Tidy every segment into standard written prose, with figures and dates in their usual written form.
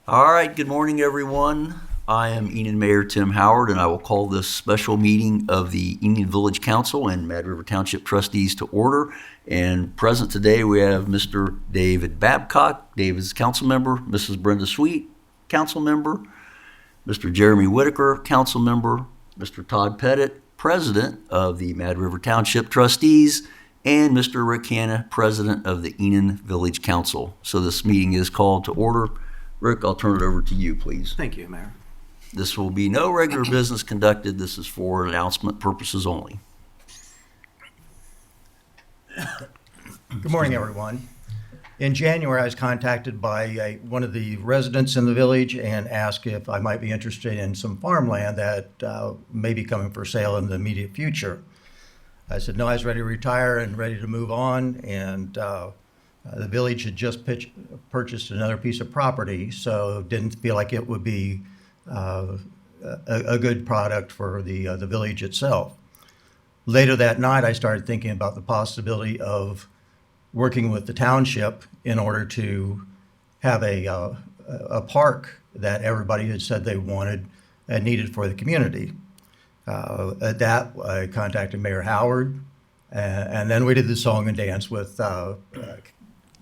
All right, good morning, everyone. I am Enid Mayor Tim Howard, and I will call this special meeting of the Enid Village Council and Mad River Township Trustees to order. And present today, we have Mr. David Babcock, David's council member, Mrs. Brenda Sweet, council member, Mr. Jeremy Whitaker, council member, Mr. Todd Pettit, president of the Mad River Township Trustees, and Mr. Rick Hanna, president of the Enid Village Council. So this meeting is called to order. Rick, I'll turn it over to you, please. Thank you, Mayor. This will be no regular business conducted. This is for announcement purposes only. Good morning, everyone. In January, I was contacted by one of the residents in the village and asked if I might be interested in some farmland that may be coming for sale in the immediate future. I said no, I was ready to retire and ready to move on, and the village had just purchased another piece of property, so didn't feel like it would be a good product for the village itself. Later that night, I started thinking about the possibility of working with the township in order to have a park that everybody had said they wanted and needed for the community. At that, I contacted Mayor Howard, and then we did the song and dance with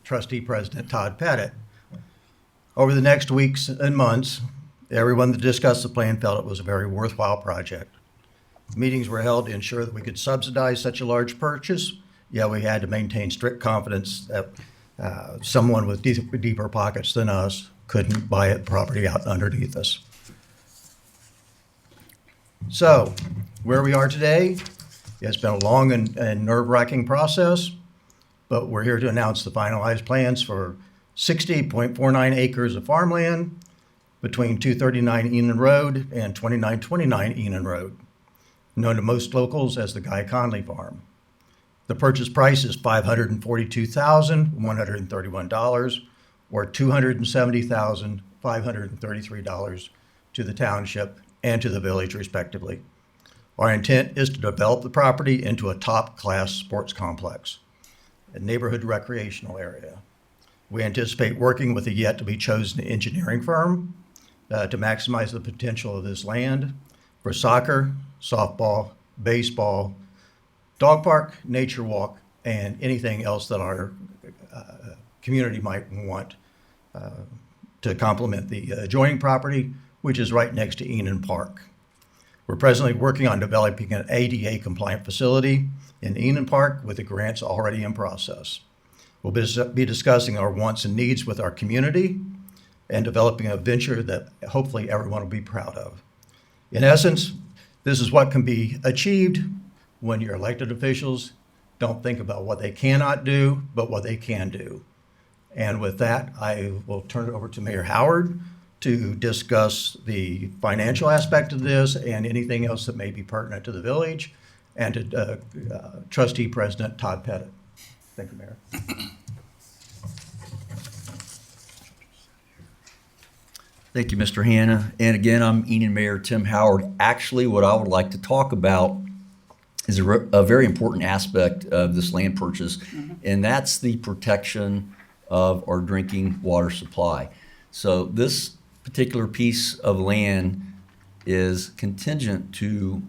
Trustee President Todd Pettit. Over the next weeks and months, everyone that discussed the plan felt it was a very worthwhile project. Meetings were held to ensure that we could subsidize such a large purchase, yet we had to maintain strict confidence that someone with deeper pockets than us couldn't buy the property out underneath us. So, where we are today, it's been a long and nerve-wracking process, but we're here to announce the finalized plans for 60.49 acres of farmland between 239 Enid Road and 2929 Enid Road, known to most locals as the Guy Conley Farm. The purchase price is $542,131, or $270,533 to the township and to the village, respectively. Our intent is to develop the property into a top-class sports complex, a neighborhood recreational area. We anticipate working with a yet-to-be-chosen engineering firm to maximize the potential of this land for soccer, softball, baseball, dog park, nature walk, and anything else that our community might want to complement the adjoining property, which is right next to Enid Park. We're presently working on developing an ADA-compliant facility in Enid Park with the grants already in process. We'll be discussing our wants and needs with our community and developing a venture that hopefully everyone will be proud of. In essence, this is what can be achieved when your elected officials don't think about what they cannot do, but what they can do. And with that, I will turn it over to Mayor Howard to discuss the financial aspect of this and anything else that may be pertinent to the village, and to Trustee President Todd Pettit. Thank you, Mayor. Thank you, Mr. Hanna. And again, I'm Enid Mayor Tim Howard. Actually, what I would like to talk about is a very important aspect of this land purchase, and that's the protection of our drinking water supply. So this particular piece of land is contingent to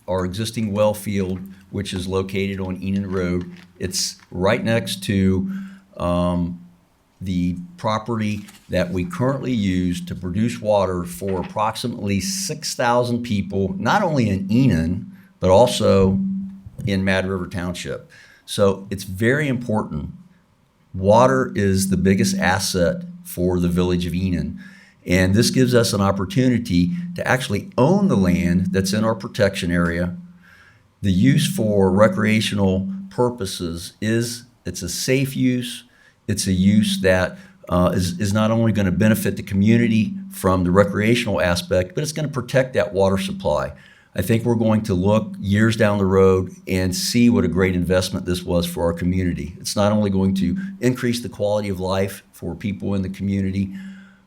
our existing well field, which is located on Enid Road. It's right next to the property that we currently use to produce water for approximately 6,000 people, not only in Enid, but also in Mad River Township. So it's very important. Water is the biggest asset for the village of Enid. And this gives us an opportunity to actually own the land that's in our protection area. The use for recreational purposes it's a safe use. It's a use that is not only going to benefit the community from the recreational aspect, but it's going to protect that water supply. I think we're going to look years down the road and see what a great investment this was for our community. It's not only going to increase the quality of life for people in the community,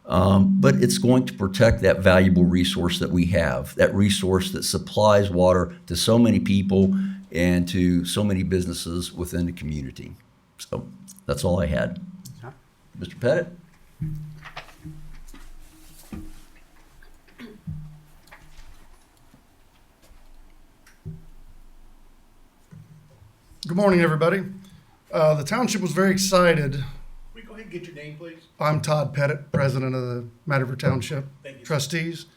but it's going to protect that valuable resource that we have, that resource that supplies water to so many people and to so many businesses within the community. So that's all I had. Mr. Pettit? Good morning, everybody. The township was very excited. We go ahead and get your name, please. I'm Todd Pettit, president of the Matar Township Thank you. Trustees.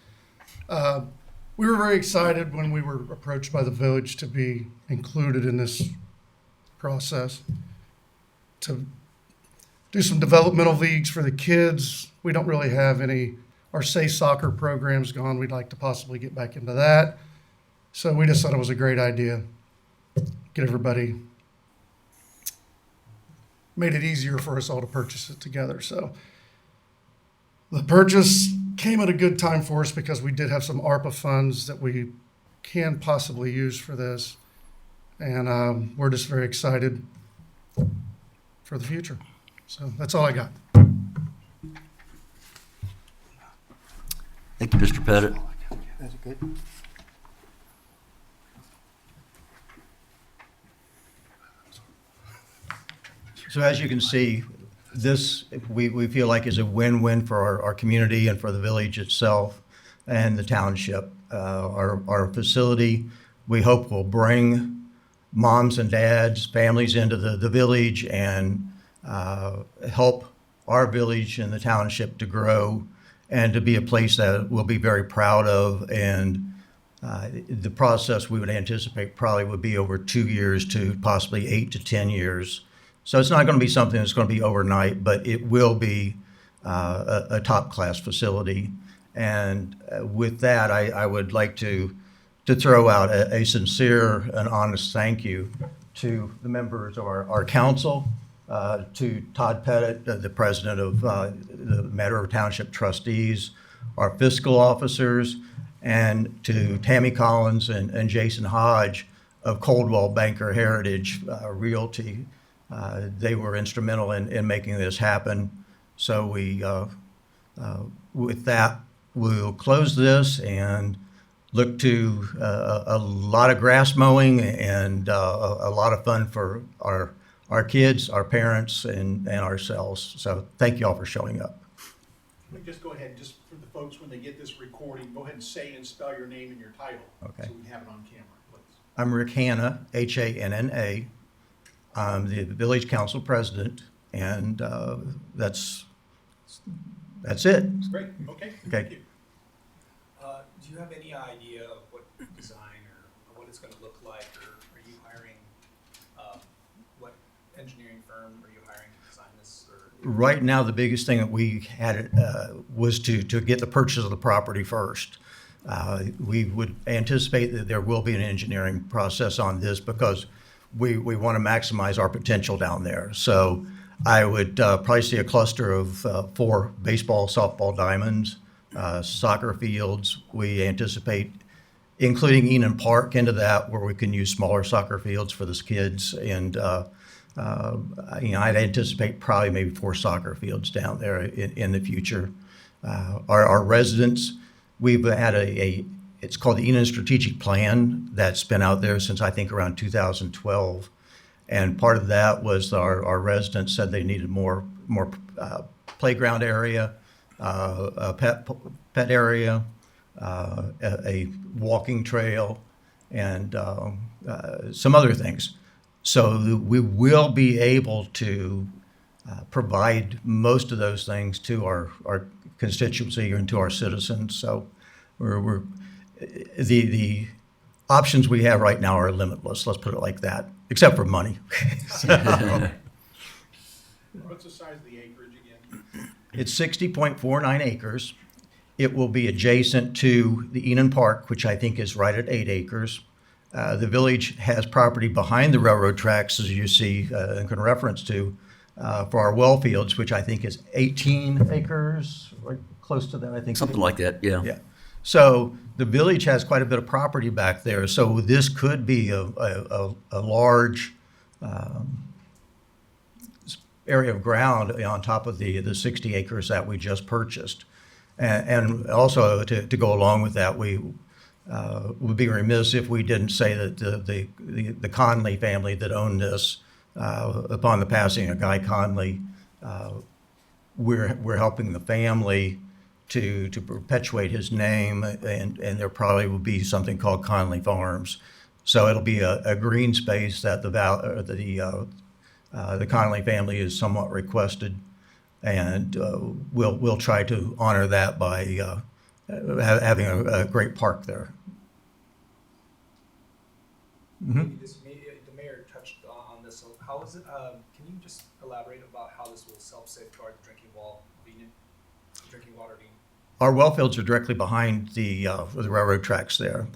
We were very excited when we were approached by the village to be included in this process, to do some developmental leagues for the kids. We don't really have any, our Say Soccer program's gone. We'd like to possibly get back into that. So we just thought it was a great idea. Get everybody, made it easier for us all to purchase it together. So the purchase came at a good time for us because we did have some ARPA funds that we can possibly use for this. And we're just very excited for the future. So that's all I got. Thank you, Mr. Pettit. That's good. So as you can see, this, we feel like is a win-win for our community and for the village itself and the township. Our facility, we hope will bring moms and dads, families into the village and help our village and the township to grow and to be a place that we'll be very proud of. And the process we would anticipate probably would be over 2 years to possibly 8 to 10 years. So it's not going to be something that's going to be overnight, but it will be a top-class facility. And with that, I would like to throw out a sincere and honest thank you to the members of our council, to Todd Pettit, the president of the Matar Township Trustees, our fiscal officers, and to Tammy Collins and Jason Hodge of Coldwell Banker Heritage Realty. They were instrumental in making this happen. So with that, we'll close this and look to a lot of grass mowing and a lot of fun for our kids, our parents, and ourselves. So thank you all for showing up. Let me just go ahead, just for the folks, when they get this recording, go ahead and say and spell your name and your title. Okay. So we can have it on camera, please. I'm Rick Hanna, Hanna. I'm the village council president, and that's it. Great, okay. Okay. Thank you. Do you have any idea of what design or what it's going to look like, or are you hiring, what engineering firm are you hiring to design this? Or Right now, the biggest thing that we had was to get the purchase of the property first. We would anticipate that there will be an engineering process on this because we want to maximize our potential down there. So I would probably see a cluster of 4 baseball, softball diamonds, soccer fields. We anticipate including Enid Park into that, where we can use smaller soccer fields for the kids. And I'd anticipate probably maybe 4 soccer fields down there in the future. Our residents, we've had it's called the Enid Strategic Plan that's been out there since I think around 2012. And part of that was our residents said they needed more playground area, a pet area, a walking trail, and some other things. So we will be able to provide most of those things to our constituency and to our citizens. So the options we have right now are limitless. Let's put it like that, except for money. What's the size of the acreage again? It's 60.49 acres. It will be adjacent to the Enid Park, which I think is right at 8 acres. The village has property behind the railroad tracks, as you see and can reference to, for our well fields, which I think is 18 acres, or close to that, I think. Something like that, yeah. Yeah. So the village has quite a bit of property back there. So this could be a large area of ground on top of the 60 acres that we just purchased. And also to go along with that, we would be remiss if we didn't say that the Conley family that owned this, upon the passing of Guy Conley, we're helping the family to perpetuate his name, and there probably will be something called Conley Farms. So it'll be a green space that the Conley family is somewhat requested, and we'll try to honor that by having a great park there. Maybe the mayor touched on this. So how is it? Can you just elaborate about how this will self-safeguard the drinking water of Enid? Our well fields are directly behind the railroad tracks there.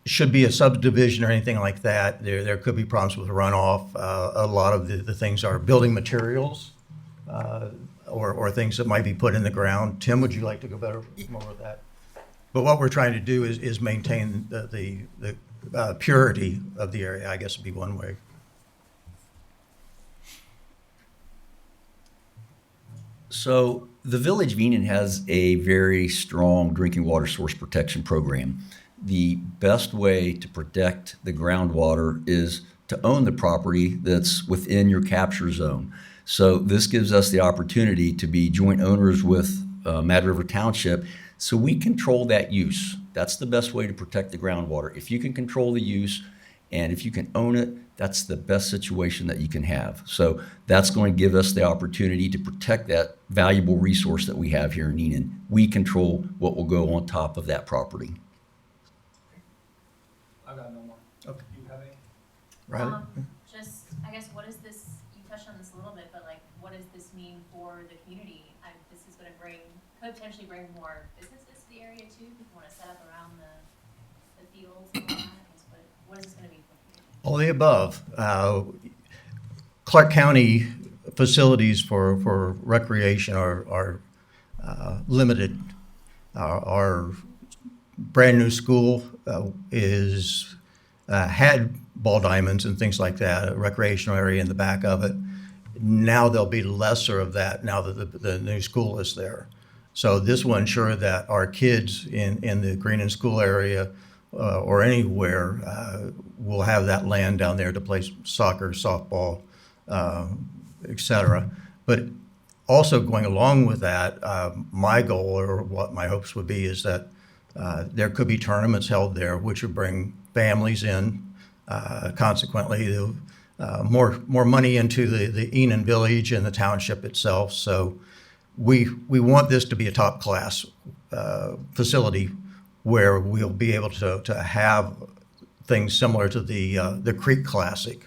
Should be a subdivision or anything like that, there could be problems with runoff. A lot of the things are building materials or things that might be put in the ground. Tim, would you like to go more with that? But what we're trying to do is maintain the purity of the area, I guess would be one way. So the Village of Enid has a very strong drinking water source protection program. The best way to protect the groundwater is to own the property that's within your capture zone. So this gives us the opportunity to be joint owners with Mad River Township, so we control that use. That's the best way to protect the groundwater. If you can control the use and if you can own it, that's the best situation that you can have. So that's going to give us the opportunity to protect that valuable resource that we have here in Enid. We control what will go on top of that property. I've got no more. Okay. Do you have any? Riley? Just, I guess, what is this, you touched on this a little bit, but like, what does this mean for the community? This is gonna could potentially bring more businesses to the area too, people wanna set up around the fields and all that. What is this gonna be for the community? All the above. Clark County facilities for recreation are limited. Our brand new school is had ball diamonds and things like that, a recreational area in the back of it. Now there'll be lesser of that now that the new school is there. So this will ensure that our kids in the Green and School area or anywhere will have that land down there to play soccer, softball, et cetera. But also going along with that, my goal or what my hopes would be is that there could be tournaments held there, which would bring families in. Consequently, more money into the Enid Village and the township itself. So we want this to be a top class facility where we'll be able to have things similar to the Creek Classic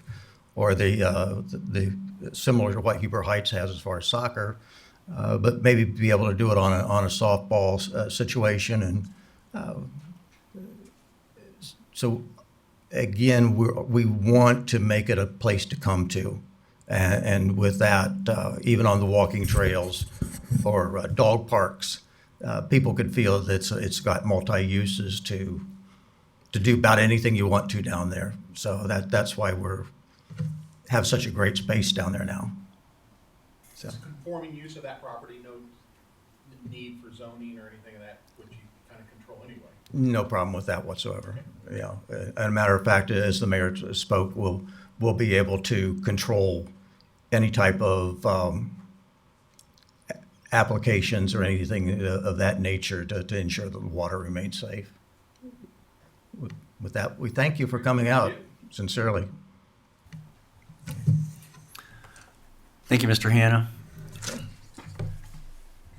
or the similar to what Huber Heights has as far as soccer, but maybe be able to do it on a softball situation. And so again, we want to make it a place to come to. And with that, even on the walking trails or dog parks, people could feel that it's got multi-uses to do about anything you want to down there. So that's why we're have such a great space down there now. So. It's a conforming use of that property, no need for zoning or anything of that, which you kind of control anyway. No problem with that whatsoever. Yeah, and a matter of fact, as the mayor spoke, we'll be able to control any type of applications or anything of that nature to ensure that the water remains safe. With that, we thank you for coming out, sincerely. Thank you, Mr. Hanna. Do you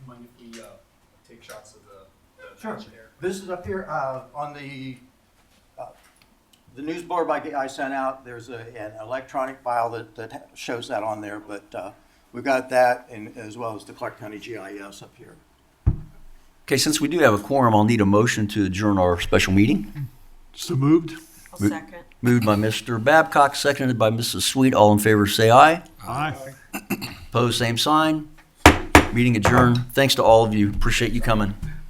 mind if we take shots of the Sure. there? This is up here on the news board I sent out. There's an electronic file that shows that on there, but we've got that and as well as the Clark County GIS up here. Okay, since we do have a quorum, I'll need a motion to adjourn our special meeting. So moved. I'll second. Moved by Mr. Babcock, seconded by Mrs. Sweet. All in favor, say aye. Aye. Opposed, same sign. Meeting adjourned. Thanks to all of you. Appreciate you coming.